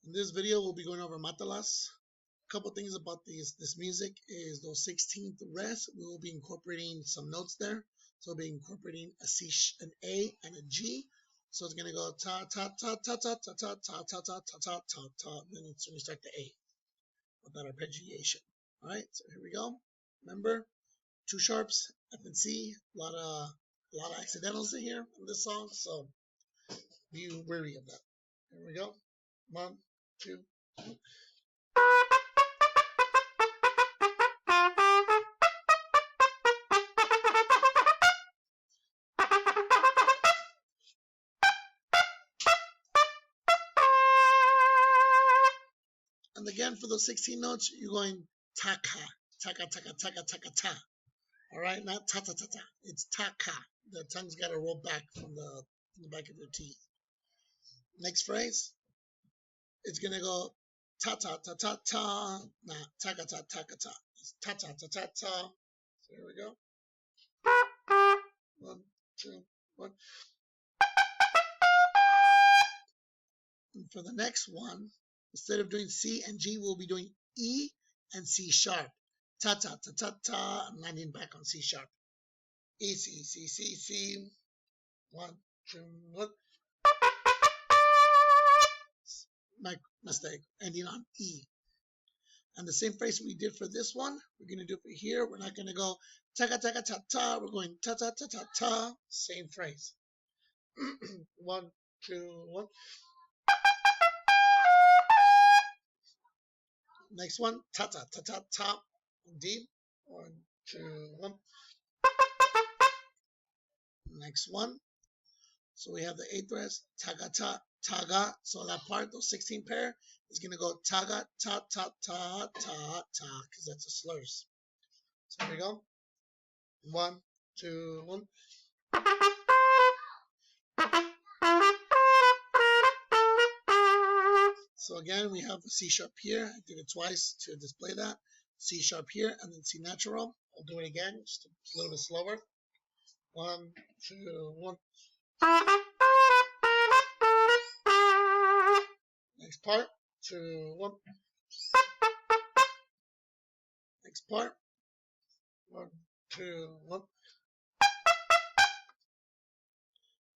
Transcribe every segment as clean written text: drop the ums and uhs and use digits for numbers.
In this video, we'll be going over Matalas. A couple things about this music is those 16th rest. We will be incorporating some notes there. So we'll be incorporating a C, an A, and a G. So it's gonna go ta ta ta ta ta ta ta ta ta ta ta ta ta ta. Then it's when we start the A with that arpeggiation. All right, so here we go. Remember, two sharps, F and C. A lot of accidentals in here in this song, so be wary of that. Here we go. 1, 2. And again, for those 16 notes, you're going taka, taka, taka, taka, taka, ta. All right, not ta ta ta ta. It's taka. The tongue's got to roll back from the back of your teeth. Next phrase, it's gonna go ta ta ta ta ta. Nah, taka ta taka ta. It's ta ta ta ta ta. So here we go. 1, 2, 1. And for the next one, instead of doing C and G, we'll be doing E and C sharp. Ta ta ta ta ta. I'm landing back on C sharp. E C C C C. 1, 2, 1. My mistake. Ending on E. And the same phrase we did for this one, we're gonna do for here. We're not gonna go ta ta ta ta ta. We're going ta ta ta ta ta. Same phrase. 1, 2, 1. Next one, ta ta ta ta ta. D. 1, 2, 1. Next one. So we have the 8th rest, taga ta taga. So that part, those 16 pair, is gonna go taga ta ta ta ta ta, because that's a slurs. So here we go. 1, 2, 1. So again, we have a C sharp here. I did it twice to display that. C sharp here, and then C natural. I'll do it again, just a little bit slower. 1, 2, 1. Next part, 2, 1. Next part, 1, 2, 1.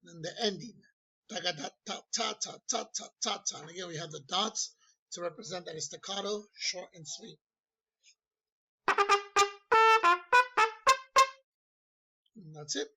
Then the ending, ta ta ta ta ta ta ta ta ta. And again, we have the dots to represent that it's staccato, short and sweet. And that's it.